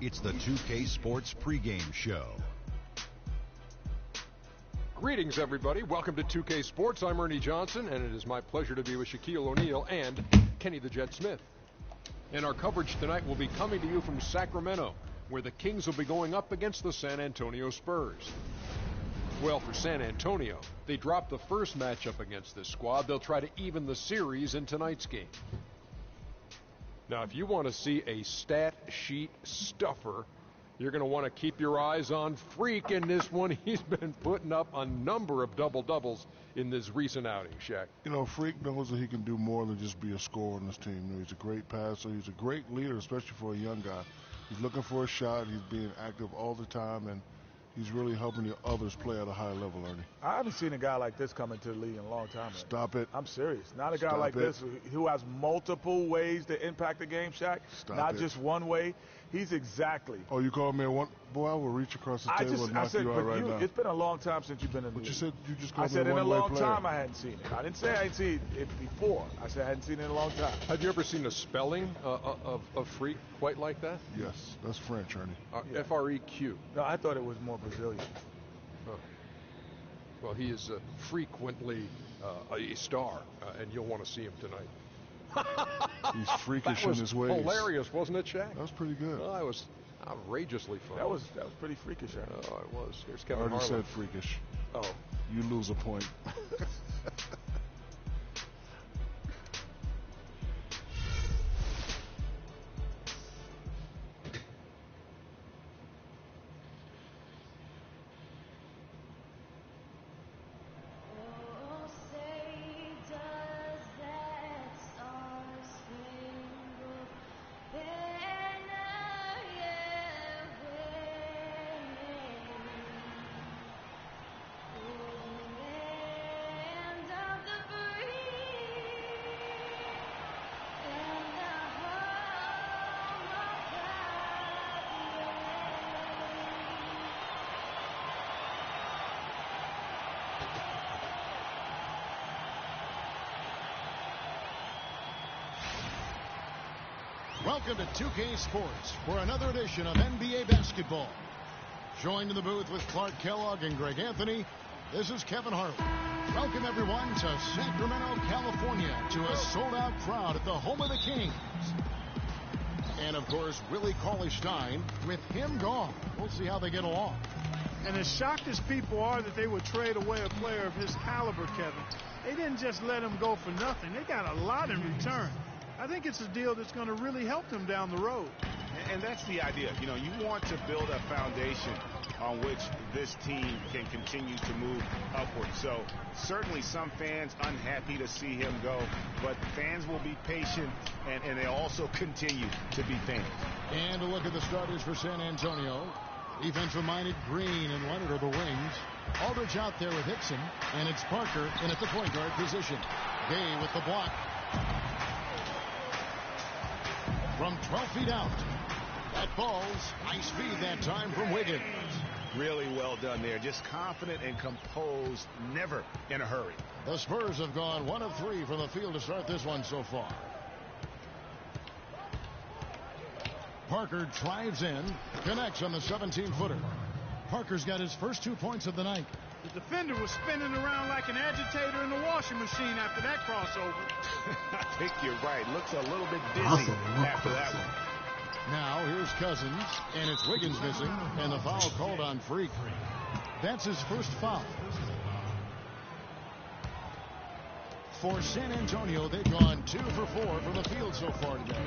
It's the 2K Sports pregame show. Greetings, everybody. Welcome to 2K Sports. I'm Ernie Johnson, and it is my pleasure to be with Shaquille O'Neal and Kenny the Jet Smith. And our coverage tonight will be coming to you from Sacramento, where the Kings will be going up against the San Antonio Spurs. Well, for San Antonio, they dropped the first matchup against this squad. They'll try to even the series in tonight's game. Now, if you want to see a stat sheet stuffer, you're going to want to keep your eyes on Freak in this one. He's been putting up a number of double-doubles in this recent outing, Shaq. You know, Freak knows that he can do more than just be a scorer on this team. You know, he's a great passer. He's a great leader, especially for a young guy. He's looking for a shot. He's being active all the time, and he's really helping the others play at a high level, Ernie. I haven't seen a guy like this come into the league in a long time. Stop it. I'm serious. Not a guy like this who has multiple ways to impact the game, Shaq. Not just one way. He's exactly. Oh, you called me a one? Boy, I will reach across the table and knock you out right now. It's been a long time since you've been in the league. But you said you just called me a one-way player. I said in a long time I hadn't seen it. I didn't say I hadn't seen it before. I said I hadn't seen it in a long time. Have you ever seen a spelling of Freak quite like that? Yes, that's French, Ernie. F-R-E-Q. No, I thought it was more Brazilian. Well, he is frequently a star, and you'll want to see him tonight. He's freakish in his ways. Hilarious, wasn't it, Shaq? That was pretty good. Oh, that was outrageously fun. That was pretty freakish, Shaq. Oh, it was. Here's Kevin Harlan. I already Harlan. said freakish. Oh. You lose a point. Welcome to 2K Sports for another edition of NBA basketball. Joined in the booth with Clark Kellogg and Greg Anthony, this is Kevin Harlan. Welcome everyone to Sacramento, California, to a sold-out crowd at the home of the Kings. And of course, Willie Cauley-Stein, with him gone. We'll see how they get along. And as shocked as people are that they would trade away a player of his caliber, Kevin, they didn't just let him go for nothing. They got a lot in return. I think it's a deal that's going to really help them down the road. And that's the idea. You know, you want to build a foundation on which this team can continue to move upward. So certainly some fans unhappy to see him go, but fans will be patient, and they also continue to be fans. And a look at the starters for San Antonio. Defensive-minded Green and Leonard are the wings. Aldridge out there with Hickson, and it's Parker in at the point guard position. Gay with the block. From 12 feet out. That ball's nice feed that time from Wiggins. Really well done there. Just confident and composed, never in a hurry. The Spurs have gone 1 of 3 from the field to start this one so far. Parker drives in, connects on the 17-footer. Parker's got his first 2 points of the night. The defender was spinning around like an agitator in the washing machine after that crossover. I think you're right. Looks a little bit dizzy after that one. Now here's Cousins, and it's Wiggins missing, and the foul called on Freak. That's his first foul. For San Antonio, they've gone 2 for 4 from the field so far today.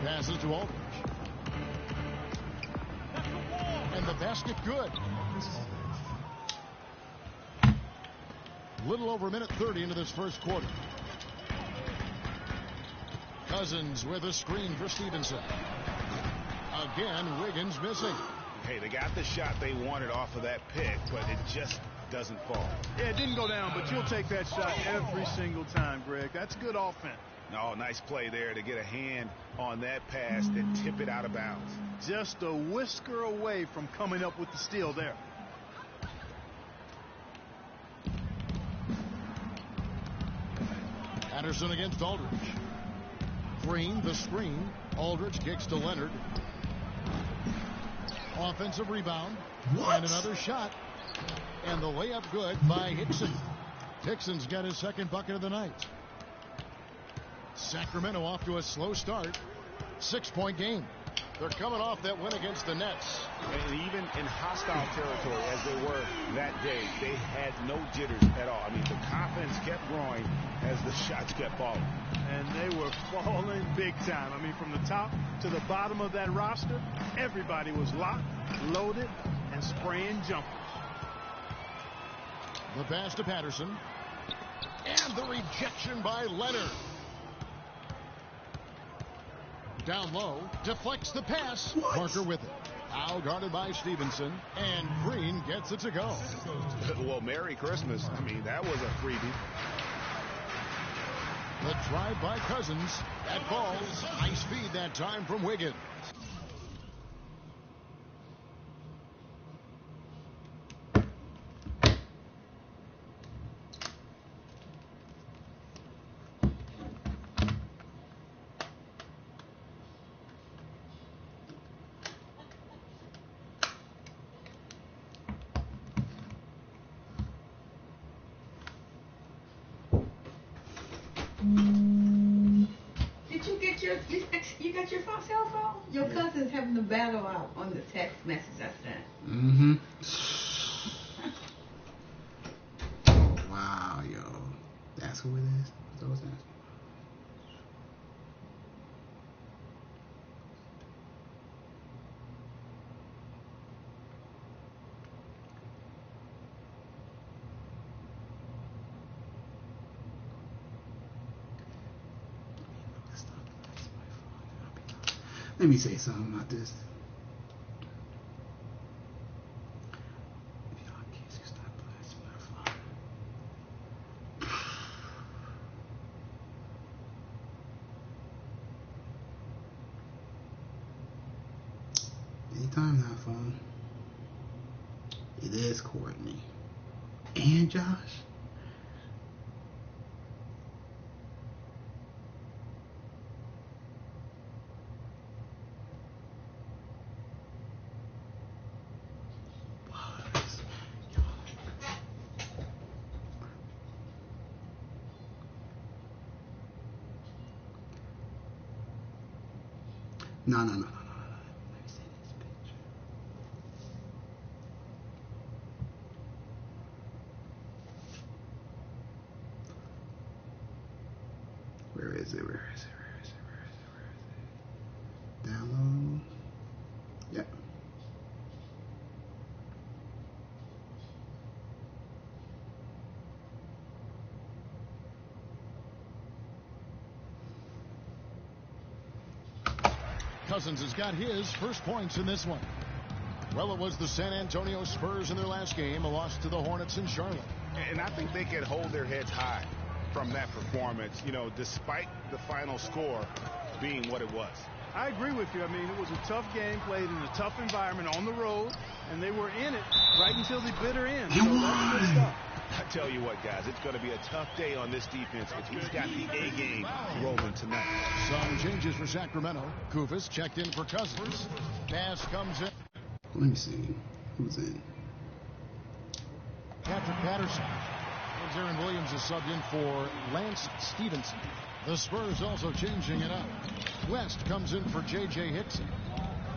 Passes to Aldridge. And the basket good. Little over a minute 30 into this first quarter. Cousins with a screen for Stevenson. Again, Wiggins missing. Hey, they got the shot they wanted off of that pick, but it just doesn't fall. Yeah, it didn't go down, but you'll take that shot every single time, Greg. That's good offense. No, nice play there to get a hand on that pass and tip it out of bounds. Just a whisker away from coming up with the steal there. Anderson against Aldridge. Green, the screen. Aldridge kicks to Leonard. Offensive rebound. And another shot. And the layup good by Hickson. Hickson's got his second bucket of the night. Sacramento off to a slow start. 6-point game. They're coming off that win against the Nets. And even in hostile territory as they were that day, they had no jitters at all. I mean, the confidence kept growing as the shots kept falling. And they were falling big time. I mean, from the top to the bottom of that roster, everybody was locked, loaded, and spraying jumpers. The pass to Patterson. And the rejection by Leonard. Down low, deflects the pass. Parker with it. Now guarded by Stevenson. And Green gets it to go. Well, Merry Christmas. I mean, that was a freebie. The drive by Cousins. That ball's high speed that time from Wiggins. You got your cell phone? Your cousin's having the battle out on the text message I sent. Mm-hmm. Oh, wow, yo. That's who it is? That's what I was asking. Let me say something about this. If y'all kids can stop blasting my phone. Anytime now, phone. It is Courtney and Josh. No. Let me see this picture. Where is it? Download. Yep. Cousins has got his first points in this one. Well, it was the San Antonio Spurs in their last game, a loss to the Hornets in Charlotte. And I think they can hold their heads high from that performance, you know, despite the final score being what it was. I agree with you. I mean, it was a tough game played in a tough environment on the road, and they were in it right until the bitter end. So that's good stuff. I tell you what, guys, it's going to be a tough day on this defense if he's got the A game rolling tonight. Some changes for Sacramento. Kufis checked in for Cousins. Pass comes in. Let me see. Who's in? Patrick Patterson. Aaron Williams is subbed in for Lance Stevenson. The Spurs also changing it up. West comes in for J.J. Hickson.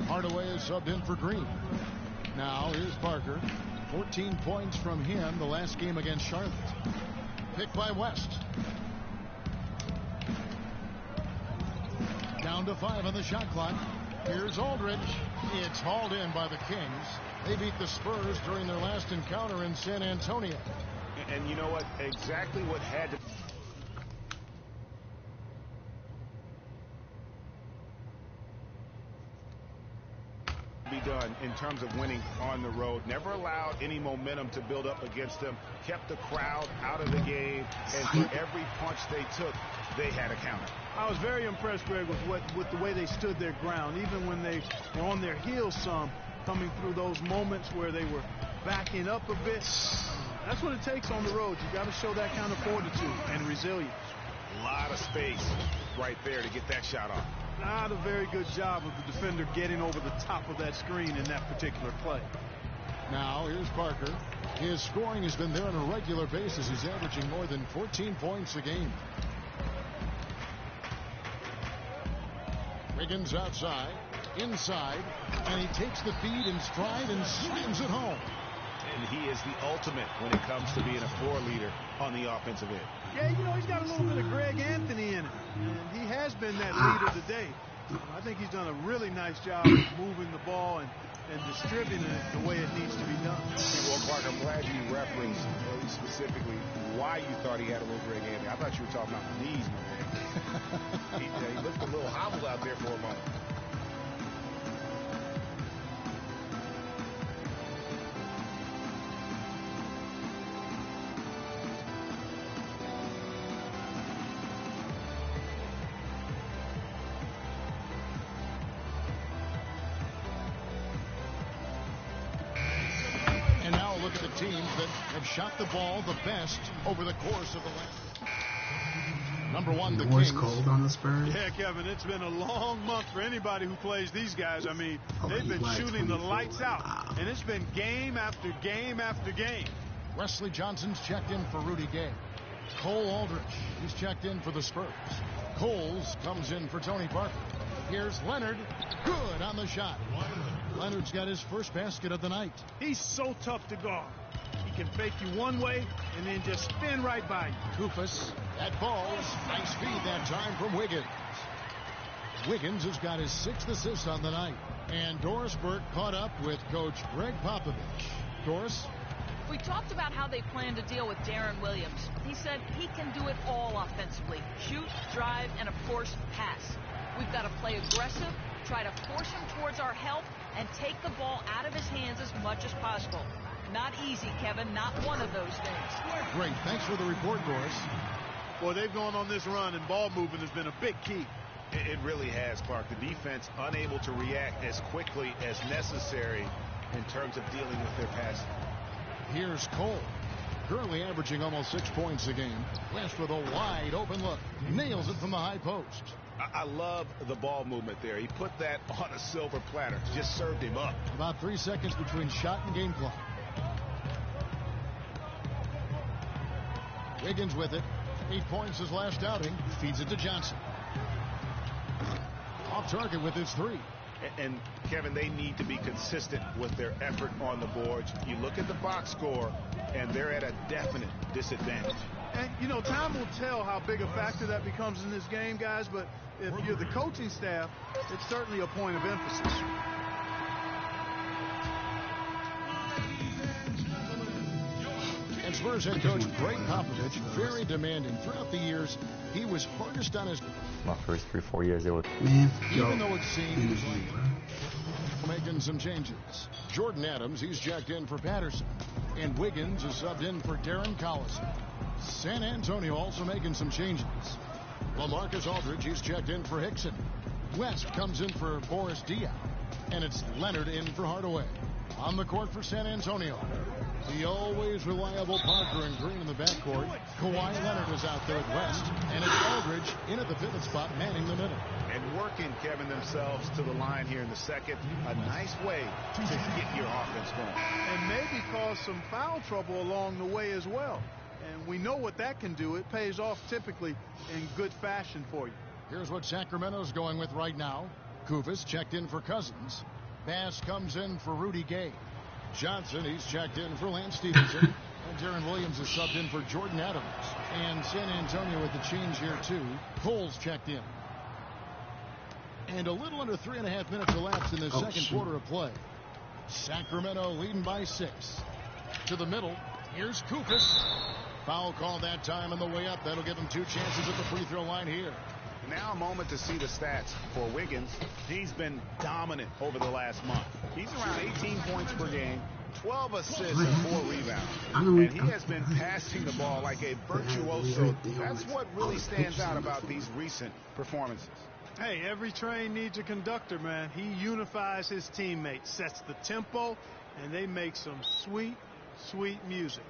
Hardaway is subbed in for Green. Now here's Parker. 14 points from him the last game against Charlotte. Picked by West. Down to 5 on the shot clock. Here's Aldridge. It's hauled in by the Kings. They beat the Spurs during their last encounter in San Antonio. And you know what? Exactly what had to be done in terms of winning on the road. Never allowed any momentum to build up against them. Kept the crowd out of the game. And for every punch they took, they had a counter. I was very impressed, Greg, with the way they stood their ground, even when they were on their heels some, coming through those moments where they were backing up a bit. That's what it takes on the road. You got to show that kind of fortitude and resilience. A lot of space right there to get that shot off. Not a very good job of the defender getting over the top of that screen in that particular play. Now here's Parker. His scoring has been there on a regular basis. He's averaging more than 14 points a game. Wiggins outside, inside, and he takes the feed in stride and slams it home. And he is the ultimate when it comes to being a floor leader on the offensive end. Yeah, you know, he's got a little bit of Greg Anthony in him, and he has been that leader today. I think he's done a really nice job of moving the ball and distributing it the way it needs to be done. Well, Clark, I'm glad you referenced specifically why you thought he had a little Greg Anthony. I thought you were talking about the knees, my man. he looked a little hobbled out there for a moment. Teams that have shot the ball the best over the course of the last. Number one, the Kings. Cold on the Spurs. Yeah, Kevin, it's been a long month for anybody who plays these guys. I mean, they've been shooting the lights out, and it's been game after game after game. Wesley Johnson's checked in for Rudy Gay. Cole Aldrich, he's checked in for the Spurs. Coles comes in for Tony Parker. Here's Leonard, good on the shot. Leonard's got his first basket of the night. He's so tough to guard. He can fake you one way and then just spin right by you. Kufas, that falls. Nice feed that time from Wiggins. Wiggins has got his 6th assist on the night. And Doris Burke caught up with Coach Greg Popovich. Doris? We talked about how they plan to deal with Darren Williams. He said he can do it all offensively. Shoot, drive, and of course, pass. We've got to play aggressive, try to force him towards our help, and take the ball out of his hands as much as possible. Not easy, Kevin. Not one of those things. Great. Thanks for the report, Doris. Boy, they've gone on this run, and ball movement has been a big key. It really has, Clark. The defense unable to react as quickly as necessary in terms of dealing with their passing. Here's Cole. Currently averaging almost 6 points a game. West with a wide open look. Nails it from the high post. I love the ball movement there. He put that on a silver platter. Just served him up. About 3 seconds between shot and game clock. Wiggins with it. 8 points his last outing. Feeds it to Johnson. Off target with his 3. And Kevin, they need to be consistent with their effort on the boards. You look at the box score, and they're at a definite disadvantage. And, you know, time will tell how big a factor that becomes in this game, guys, but if you're the coaching staff, it's certainly a point of emphasis. And Spurs head coach Greg Popovich, very demanding. Throughout the years, he was hardest on his... My first 3-4 years, they were... Man, even though it seems like making some changes. Jordan Adams, he's checked in for Patterson. And Wiggins is subbed in for Darren Collison. San Antonio also making some changes. LaMarcus Aldridge, he's checked in for Hickson. West comes in for Boris Diaw. And it's Leonard in for Hardaway. On the court for San Antonio, the always reliable Parker and Green in the backcourt. Kawhi Leonard is out there at West. And it's Aldridge in at the pivot spot, manning the middle. And working, Kevin, themselves to the line here in the second. A nice way to get your offense going. And maybe cause some foul trouble along the way as well. And we know what that can do. It pays off typically in good fashion for you. Here's what Sacramento's going with right now. Kufas checked in for Cousins. Bass comes in for Rudy Gay. Johnson, he's checked in for Lance Stevenson. And Darren Williams is subbed in for Jordan Adams. And San Antonio with the change here, too. Cole's checked in. And a little under 3.5 minutes elapsed in the second quarter of play. Sacramento leading by 6. To the middle. Here's Kufas. Foul call that time on the way up. That'll give him 2 chances at the free throw line here. Now a moment to see the stats for Wiggins. He's been dominant over the last month. He's around 18 points per game, 12 assists, and 4 rebounds. And he has been passing the ball like a virtuoso. That's what really stands out about these recent performances. Hey, every train needs a conductor, man. He unifies his teammates, sets the tempo, and they make some sweet, sweet music.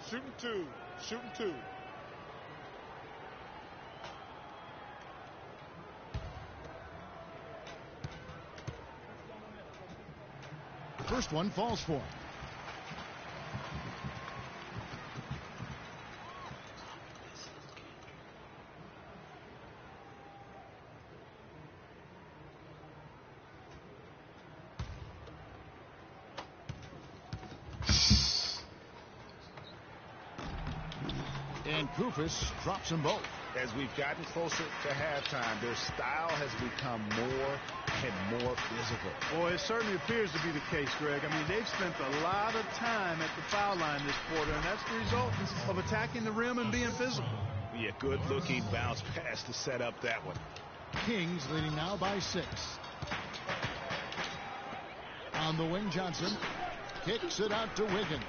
Shooting 2. Shooting 2. first one falls for him. And Kufis drops them both. As we've gotten closer to halftime, their style has become more and more physical. Boy, it certainly appears to be the case, Greg. I mean, they've spent a lot of time at the foul line this quarter, and that's the result of attacking the rim and being physical. Yeah, good-looking bounce pass to set up that one. Kings leading now by 6. On the wing, Johnson kicks it out to Wiggins.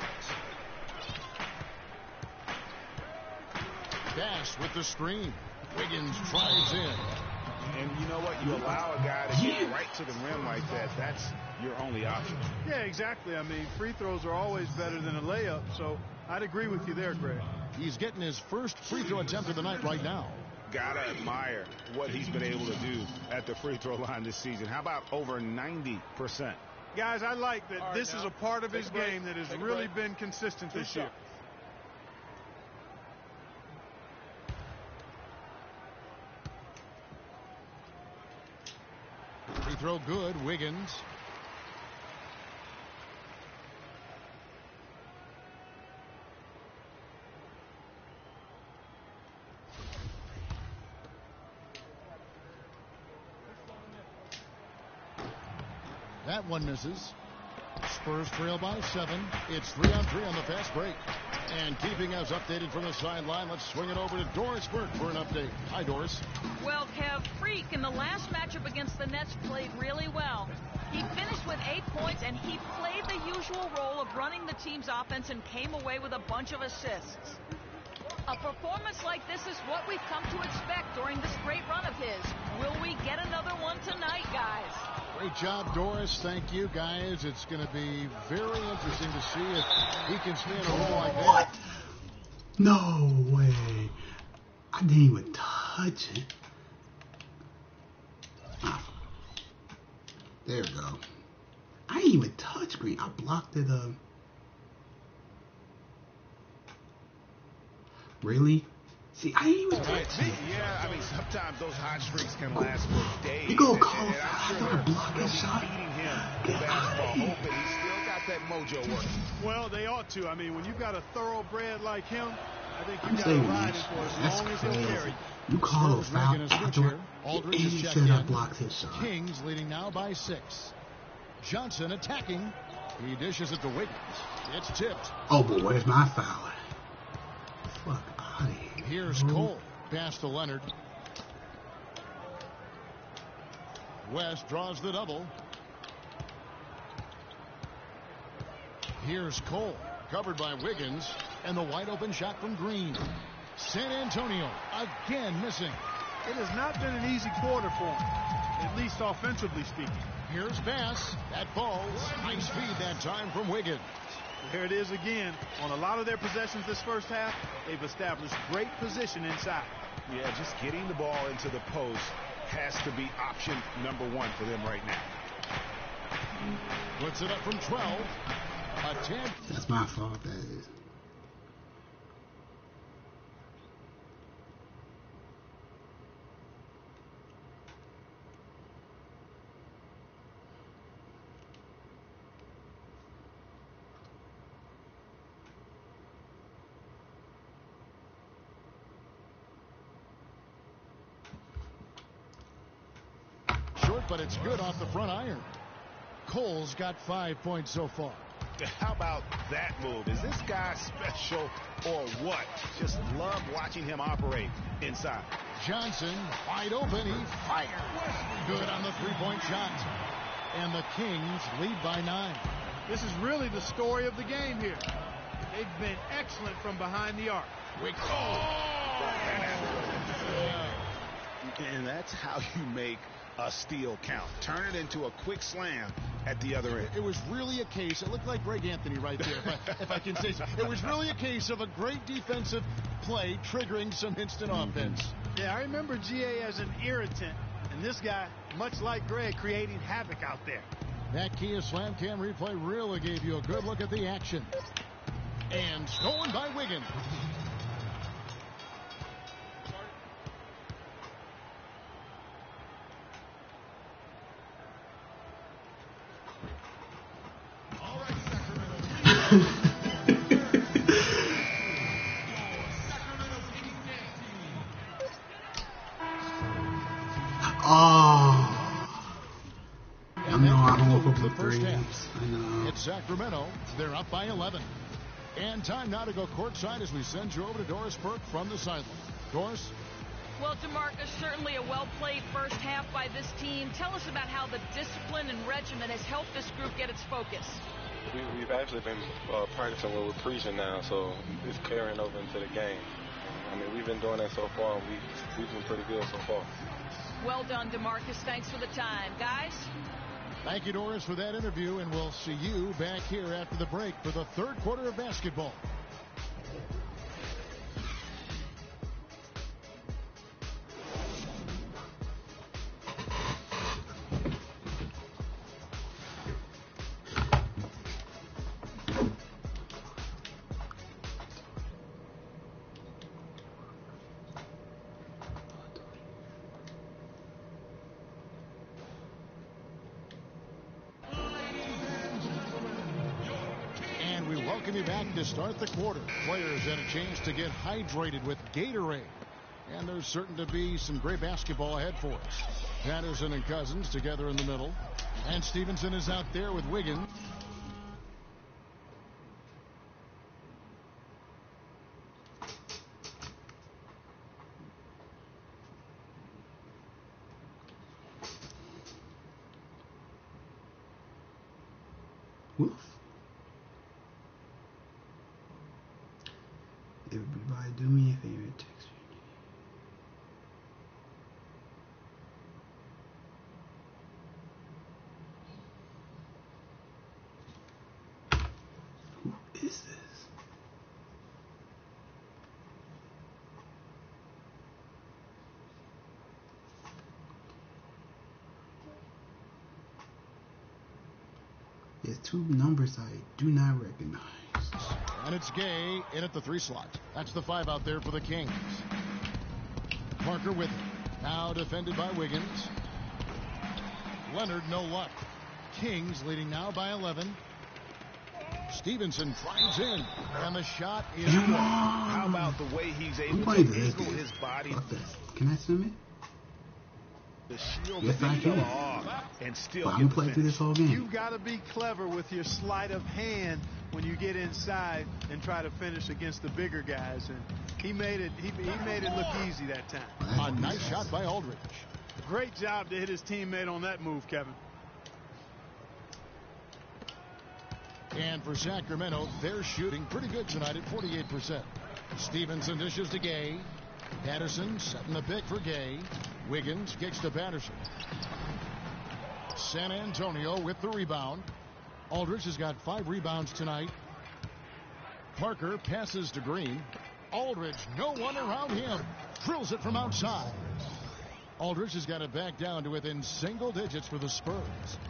Bass with the screen. Wiggins drives in. And you know what? You allow a guy to get right to the rim like that. That's your only option. Yeah, exactly. I mean, free throws are always better than a layup, so I'd agree with you there, Greg. He's getting his first free throw attempt of the night right now. Gotta admire what he's been able to do at the free throw line this season. How about over 90%? Guys, I like that this is a part of his game that has really been consistent this year. Free throw good, Wiggins. That one misses. Spurs trail by 7. It's 3-on-3 on the fast break. And keeping us updated from the sideline, let's swing it over to Doris Burke for an update. Hi, Doris. Well, Kev, Freak in the last matchup against the Nets played really well. He finished with 8 points, and he played the usual role of running the team's offense and came away with a bunch of assists. A performance like this is what we've come to expect during this great run of his. Will we get another one tonight, guys? Great job, Doris. Thank you, guys. It's going to be very interesting to see if he can stay in a role like that. What? No way. I didn't even touch it. Ah. There we go. I didn't even touch green. I blocked it up. Really? See, I ain't even touch it. Yeah, I mean, sometimes those hot streaks can last for days. You go call and for I'm sure a blocking shot. feeding him the basketball, hoping he's still got that mojo working. Well, they ought to. I mean, when you've got a thoroughbred like him, I think I'm you've got to saying, ride it for as that's long as he'll crazy. carry. You call a foul Making a switch after here. Aldridge and is you checked said I in. blocked his shot. Kings leading now by 6. Johnson attacking. He dishes it to Wiggins. It's tipped. Oh, but where's my foul at? Fuck out of here. Here's Cole. Pass to Leonard. West draws the double. Here's Cole. Covered by Wiggins. And the wide open shot from Green. San Antonio again missing. It has not been an easy quarter for him, at least offensively speaking. Here's Bass. That falls. Nice feed that time from Wiggins. There it is again. On a lot of their possessions this first half, they've established great position inside. Yeah, just getting the ball into the post has to be option number 1 for them right now. Puts it up from 12. A 10. That's my fault, that is. But it's good off the front iron. Cole's got 5 points so far. How about that move? Is this guy special or what? Just love watching him operate inside. Johnson wide open. He fires. Good on the three-point shot. And the Kings lead by 9. This is really the story of the game here. They've been excellent from behind the arc. And that's how you make a steal count. Turn it into a quick slam at the other end. It was really a case. It looked like Greg Anthony right there, if I can say so. It was really a case of a great defensive play triggering some instant offense. Yeah, I remember GA as an irritant, and this guy, much like Greg, creating havoc out there. That Kia Slam Cam replay really gave you a good look at the action. And stolen by Wiggins. It's Sacramento. They're up by 11. And time now to go courtside as we send you over to Doris Burke from the sideline. Doris? Well, DeMarcus, certainly a well-played first half by this team. Tell us about how the discipline and regimen has helped this group get its focus. We've actually been practicing what we're preaching now, so it's carrying over into the game. I mean, we've been doing that so far, and we've been pretty good so far. Well done, DeMarcus. Thanks for the time. Guys? Thank you, Doris, for that interview, and we'll see you back here after the break for the third quarter of basketball. To start the quarter, players had a chance to get hydrated with Gatorade, and there's certain to be some great basketball ahead for us. Patterson and Cousins together in the middle, and Stevenson is out there with Wiggins. Everybody do me a favor, text me. Who is this? There's two numbers I do not recognize. And it's Gay in at the 3 slot. That's the 5 out there for the Kings. Parker with it. Now defended by Wiggins. Leonard, no luck. Kings leading now by 11. Stevenson drives in. And the shot is good. How about the way he's able to angle his body? Can I swim it? The shield yes, I can. And still I'm going to play through this whole game. You've got to be clever with your sleight of hand when you get inside and try to finish against the bigger guys. And he made it look easy that time. A nice shot by Aldridge. Great job to hit his teammate on that move, Kevin. And for Sacramento, they're shooting pretty good tonight at 48%. Stevenson dishes to Gay. Patterson setting the pick for Gay. Wiggins kicks to Patterson. San Antonio with the rebound. Aldridge has got 5 rebounds tonight. Parker passes to Green. Aldridge, no one around him. Drills it from outside. Aldridge has got it back down to within single digits for the Spurs.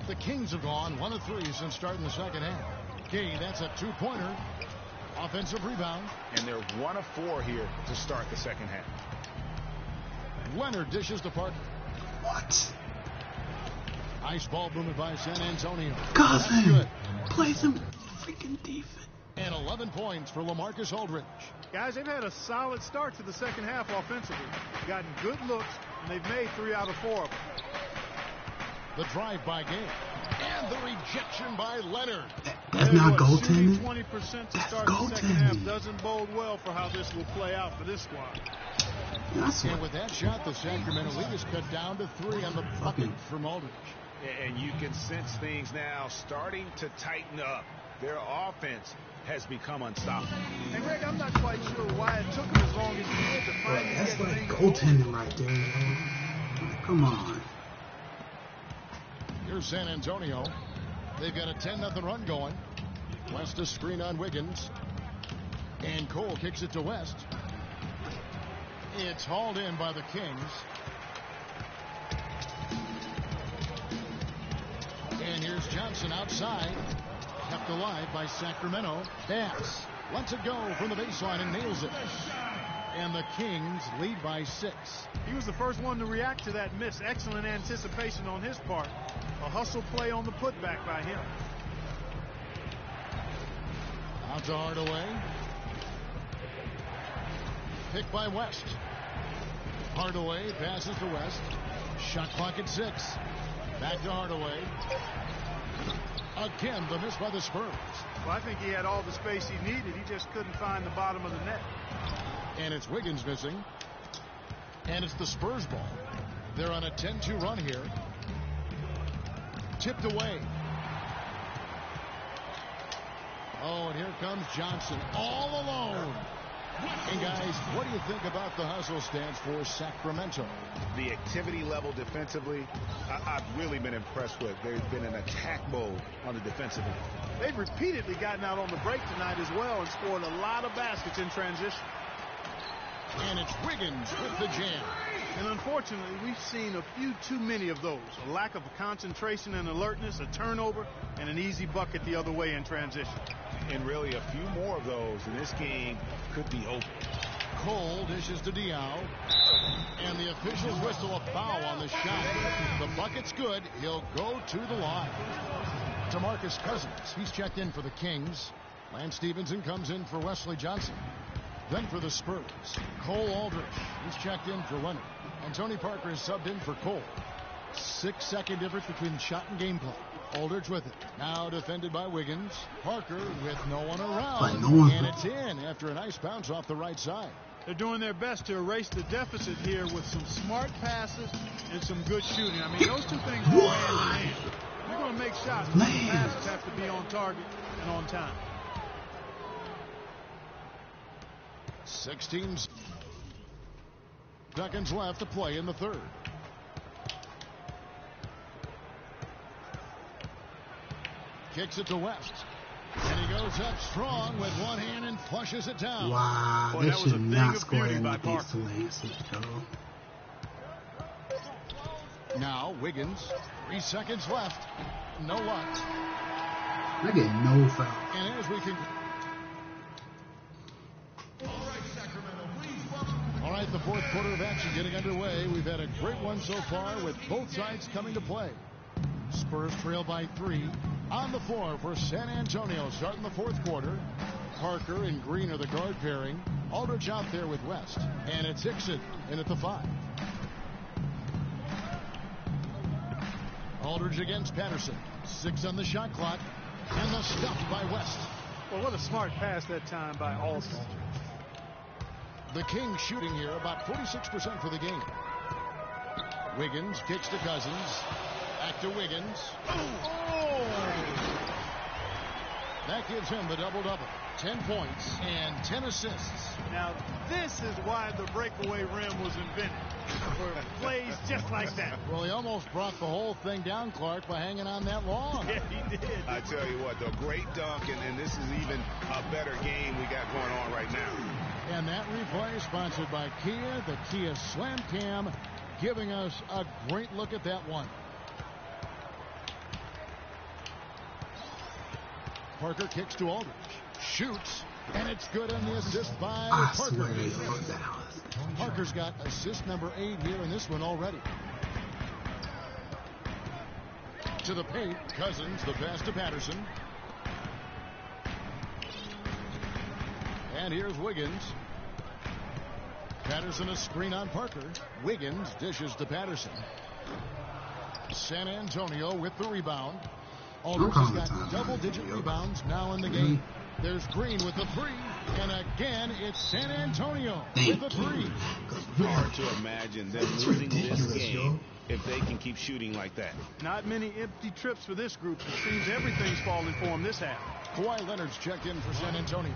The Kings have gone 1 of 3 since starting the second half. Gay, that's a 2-pointer. Offensive rebound. And they're 1 of 4 here to start the second half. Leonard dishes to Parker. What? Ice ball movement by San Antonio. Cousin, play some freaking defense. And 11 points for LaMarcus Aldridge. Guys, they've had a solid start to the second half offensively. Gotten good looks, and they've made 3 out of 4 of them. The drive by Gay. And the rejection by Leonard. That's not goaltending. 20% to start the second half doesn't bode well for how this will play out for this squad. And with that shot, the Sacramento lead is cut down to 3 on the bucket from Aldridge. And you can sense things now starting to tighten up. Their offense has become unstoppable. And Greg, I'm not quite sure why it took them as long as it did to finally that's get like goaltending right there, yo. Come on. Here's San Antonio. They've got a 10-0 run going. West a screen on Wiggins. And Cole kicks it to West. It's hauled in by the Kings. And here's Johnson. Johnson outside. Kept alive by Sacramento. Bass lets it go from the baseline and nails it. And the Kings lead by 6. He was the first one to react to that miss. Excellent anticipation on his part. A hustle play on the putback by him. Out to Hardaway. Picked by West. Hardaway passes to West. Shot clock at 6. Back to Hardaway. Again, the miss by the Spurs. Well, I think he had all the space he needed. He just couldn't find the bottom of the net. And it's Wiggins missing. And it's the Spurs ball. They're on a 10-2 run here. Tipped away. Oh, and here comes Johnson all alone. And guys, what do you think about the hustle stance for Sacramento? The activity level defensively, I've really been impressed with. There's been an attack mode on the defensive end. They've repeatedly gotten out on the break tonight as well and scored a lot of baskets in transition. And it's Wiggins with the jam. And unfortunately, we've seen a few too many of those. A lack of concentration and alertness, a turnover, and an easy bucket the other way in transition. And really a few more of those, and this game could be over. Cole dishes to Diaw. And the officials whistle a foul on the shot. The bucket's good. He'll go to the line. DeMarcus Cousins, he's checked in for the Kings. Lance Stevenson comes in for Wesley Johnson. Then for the Spurs, Cole Aldrich, he's checked in for Leonard. And Tony Parker is subbed in for Cole. 6-second difference between shot and game play. Aldridge with it. Now defended by Wiggins. Parker with no one around. And it's in after a nice bounce off the right side. They're doing their best to erase the deficit here with some smart passes and some good shooting. I mean, those two things go hand in hand. You're going to make shots, but the passes have to be on target and on time. 16 seconds left to play in the third. Kicks it to West. And he goes up strong with one hand and flushes it down. Wow, Boy, they that was a should thing not of score beauty in by with these Parker. two hands, Joe. Now Wiggins. 3 seconds left. No luck. I get no foul. And as we can. All right, the fourth quarter of action getting underway. We've had a great one so far with both sides coming to play. Spurs trail by 3. On the floor for San Antonio starting the fourth quarter. Parker and Green are the guard pairing. Aldridge out there with West. And it's Hickson in at the 5. Aldridge against Patterson. 6 on the shot clock. And the stuff by West. Well, what a smart pass that time by Aldridge. The Kings shooting here about 46% for the game. Wiggins kicks to Cousins. Back to Wiggins. Oh! That gives him the double-double. 10 points and 10 assists. Now, this is why the breakaway rim was invented. For plays just like that. Well, he almost brought the whole thing down, Clark, by hanging on that long. Yeah, he did. I tell you what, the great dunk, and this is even a better game we got going on right now. And that replay sponsored by Kia, the Kia Slam Cam, giving us a great look at that one. Parker kicks to Aldridge. Shoots. And it's good on the assist by Parker. Parker's got assist number 8 here in this one already. To the paint. Cousins, the pass to Patterson. And here's Wiggins. Patterson a screen on Parker. Wiggins dishes to Patterson. San Antonio with the rebound. Aldridge has got double-digit rebounds now in the game. There's Green with the 3. And again, it's San Antonio with the 3. Hard to imagine them losing this game if they can keep shooting like that. Not many empty trips for this group. It seems everything's falling for them this half. Kawhi Leonard's checked in for San Antonio.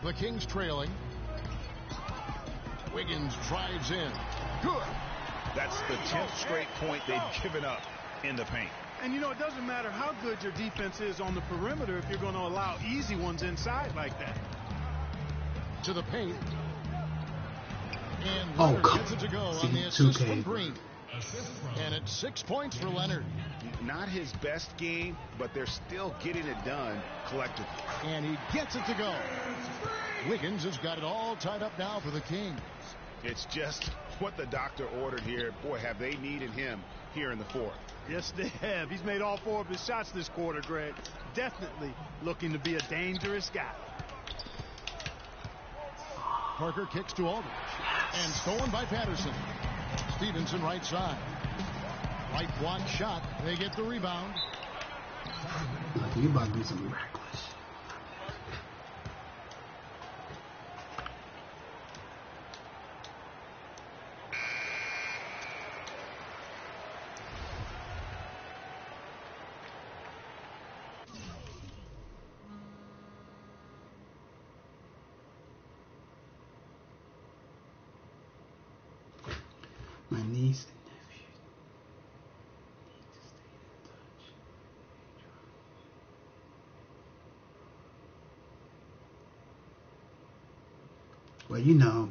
The Kings trailing. Wiggins drives in. Good. That's the 10th straight point they've given up in the paint. And, you know, it doesn't matter how good your defense is on the perimeter if you're going to allow easy ones inside like that. To the paint. And Leonard gets it to go on the assist from Green. And it's 6 points for Leonard. Not his best game, but they're still getting it done collectively. And he gets it to go. Wiggins has got it all tied up now for the Kings. It's just what the doctor ordered here. Boy, have they needed him here in the fourth. Yes, they have. He's made all 4 of his shots this quarter, Greg. Definitely looking to be a dangerous guy. Parker kicks to Aldridge. And stolen by Patterson. Stevenson right side. Right block shot. They get the rebound. You about to do something reckless. My niece and nephew need to stay in touch. Well, you know,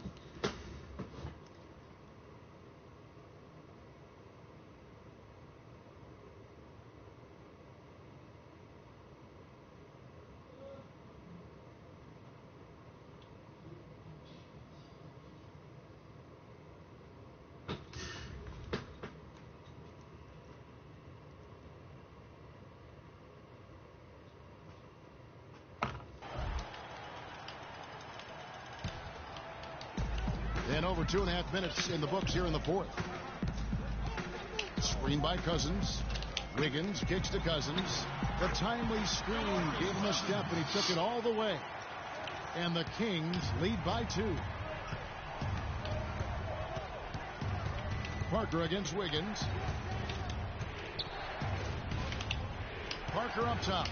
And over 2.5 minutes in the books here in the fourth. Screen by Cousins. Wiggins kicks to Cousins. The timely screen gave him a step, and he took it all the way. And the Kings lead by 2. Parker against Wiggins. Parker up top.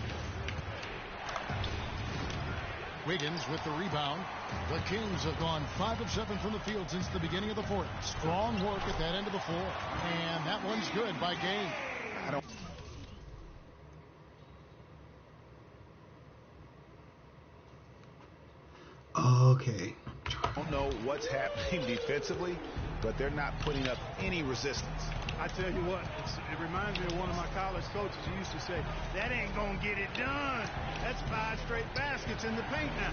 Wiggins with the rebound. The Kings have gone 5 of 7 from the field since the beginning of the fourth. Strong work at that end of the floor. And that one's good by Game. okay. I don't know what's happening defensively, but they're not putting up any resistance. I tell you what, it reminds me of one of my college coaches who used to say, that ain't going to get it done. That's 5 straight baskets in the paint now.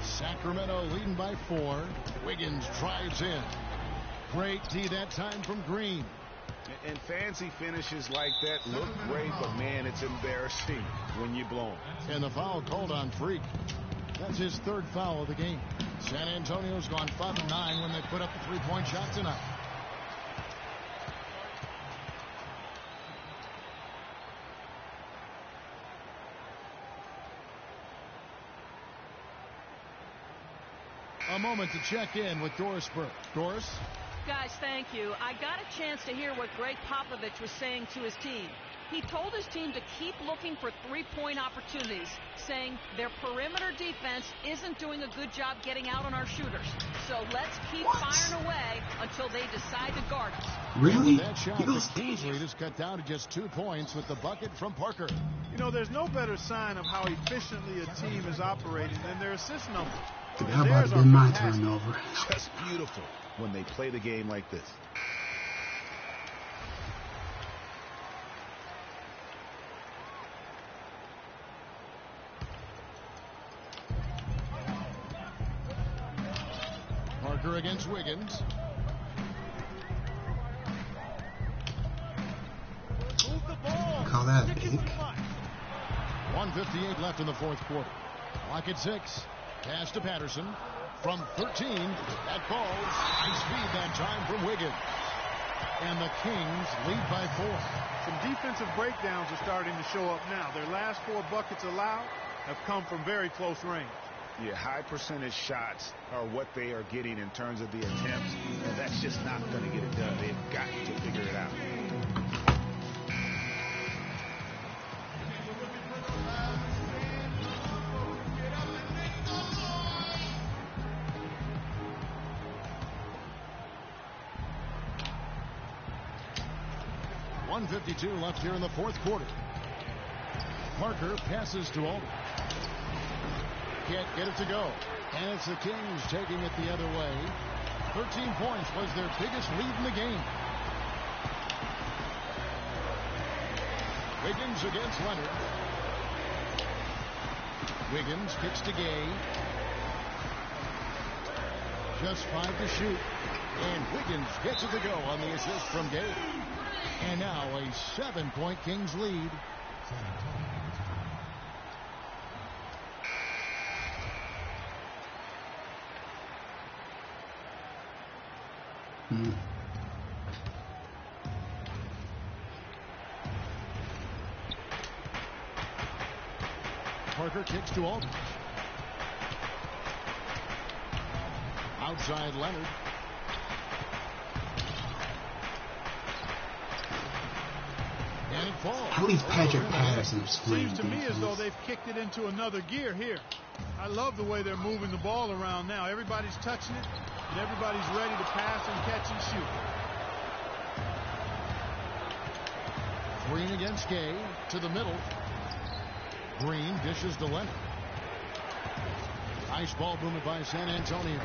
Sacramento leading by 4. Wiggins drives in. Great D that time from Green. And fancy finishes like that look great, but man, it's embarrassing when you blow them. And the foul called on Freak. That's his 3rd foul of the game. San Antonio's gone 5 of 9 when they put up the 3-point shot tonight. A moment to check in with Doris Burke. Doris? Guys, thank you. I got a chance to hear what Greg Popovich was saying to his team. He told his team to keep looking for 3-point opportunities, saying their perimeter defense isn't doing a good job getting out on our shooters. So let's keep firing away until they decide to guard us. Really? That shot, the Kings lead is cut down to just 2 points with the bucket from Parker. You know, there's no better sign of how efficiently a team is operating than their assist number. How about it been my turnover? Just beautiful when they play the game like this. Parker against Wiggins. Call that a pick. 1:58 left in the fourth quarter. Clock at 6. Pass to Patterson. From 13. That falls. High speed that time from Wiggins. And the Kings lead by 4. Some defensive breakdowns are starting to show up now. Their last 4 buckets allowed have come from very close range. Yeah, high percentage shots are what they are getting in terms of the attempts, and that's just not going to get it done. They've got to figure it out. .152 left here in the fourth quarter. Parker passes to Aldridge. Can't get it to go. And it's the Kings taking it the other way. 13 points was their biggest lead in the game. Wiggins against Leonard. Wiggins kicks to Gay. Just 5 to shoot. And Wiggins gets it to go on the assist from Gay. And now a 7-point Kings lead. Parker kicks to Aldridge. Outside Leonard. And it falls. At least Patrick Patterson's Seems to me as though they've kicked it into another gear here. I love the way they're moving the ball around now. Everybody's touching it, and everybody's ready to pass and catch and shoot. Green against Gay to the middle. Green dishes to Leonard. Nice ball movement by San Antonio.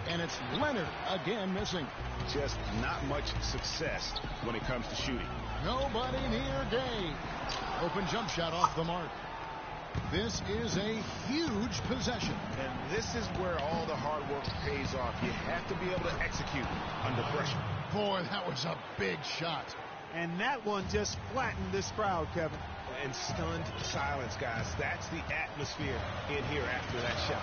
And it's Leonard again missing. Just not much success when it comes to shooting. Nobody near Gay. Open jump shot off the mark. This is a huge possession. And this is where all the hard work pays off. You have to be able to execute under pressure. Boy, that was a big shot. And that one just flattened this crowd, Kevin. And stunned silence, guys. That's the atmosphere in here after that shot.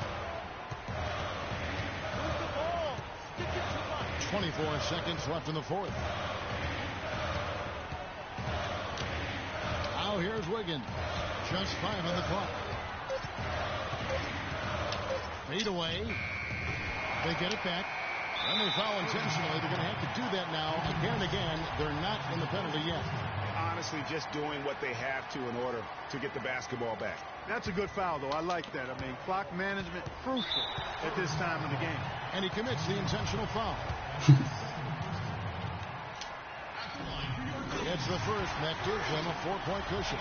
24 seconds left in the fourth. Now here's Wiggins. Just 5 on the clock. Fade away. They get it back. And they foul intentionally. They're going to have to do that now again and again. They're not in the penalty yet. Honestly, just doing what they have to in order to get the basketball back. That's a good foul, though. I like that. I mean, clock management crucial at this time of the game. And he commits the intentional foul. It's the first that gives them a 4-point cushion.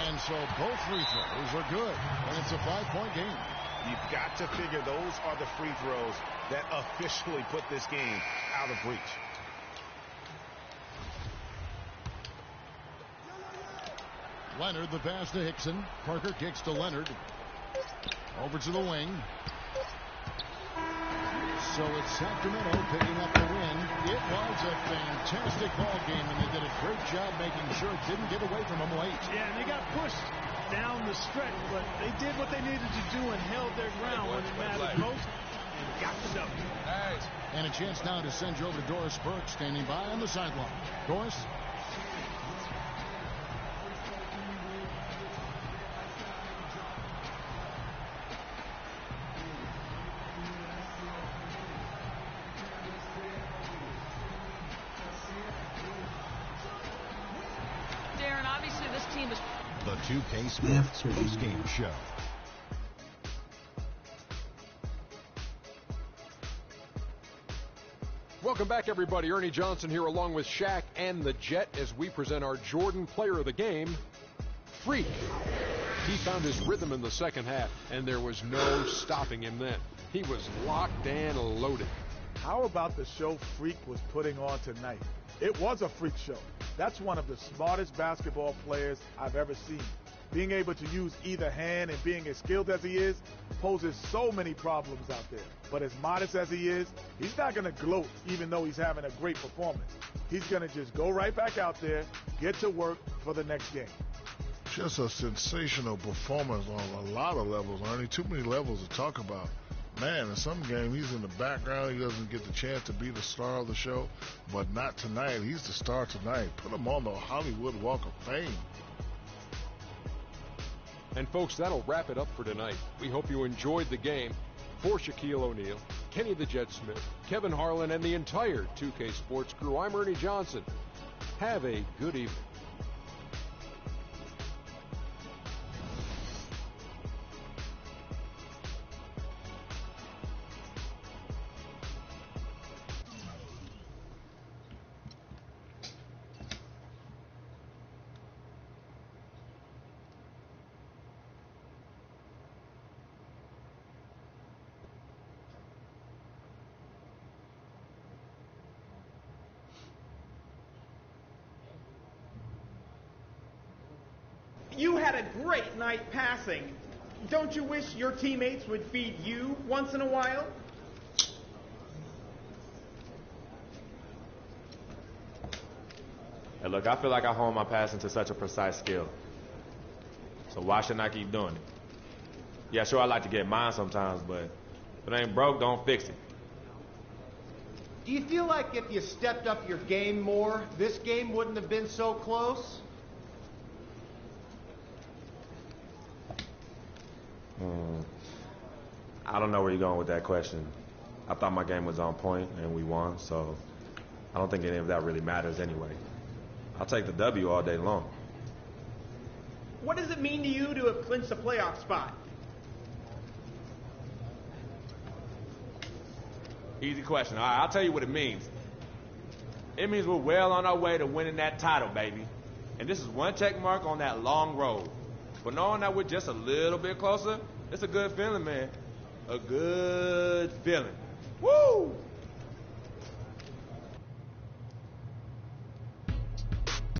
And so both free throws are good. And it's a 5-point game. You've got to figure those are the free throws that officially put this game out of reach. Leonard, the pass to Hickson. Parker kicks to Leonard. Over to the wing. So it's Sacramento picking up the win. It was a fantastic ball game, and they did a great job making sure it didn't get away from them late. Yeah, and they got pushed down the stretch, but they did what they needed to do and held their ground when it mattered most and got the W. And a chance now to send you over to Doris Burke, standing by on the sideline. Doris? The 2K Sports post-game show. Welcome back, everybody. Ernie Johnson here along with Shaq and the Jet as we present our Jordan Player of the Game, Freak. He found his rhythm in the second half, and there was no stopping him then. He was locked and loaded. How about the show Freak was putting on tonight? It was a freak show. That's one of the smartest basketball players I've ever seen. Being able to use either hand and being as skilled as he is poses so many problems out there. But as modest as he is, he's not going to gloat even though he's having a great performance. He's going to just go right back out there, get to work for the next game. Just a sensational performance on a lot of levels, Ernie. Too many levels to talk about. Man, in some game, he's in the background. He doesn't get the chance to be the star of the show. But not tonight. He's the star tonight. Put him on the Hollywood Walk of Fame. And, folks, that'll wrap it up for tonight. We hope you enjoyed the game. For Shaquille O'Neal, Kenny the Jet Smith, Kevin Harlan, and the entire 2K Sports crew, I'm Ernie Johnson. Have a good evening. had a great night passing. Don't you wish your teammates would feed you once in a while? Hey, look, I feel like I hone my passing to such a precise skill. So why shouldn't I keep doing it? Yeah, sure, I like to get mine sometimes, but if it ain't broke, don't fix it. Do you feel like if you stepped up your game more, this game wouldn't have been so close? I don't know where you're going with that question. I thought my game was on point and we won, so I don't think any of that really matters anyway. I'll take the W all day long. What does it mean to you to have clinched a playoff spot? Easy question. All right, I'll tell you what it means. It means we're well on our way to winning that title, baby. And this is one check mark on that long road. But knowing that we're just a little bit closer, it's a good feeling, man. A good feeling. Woo!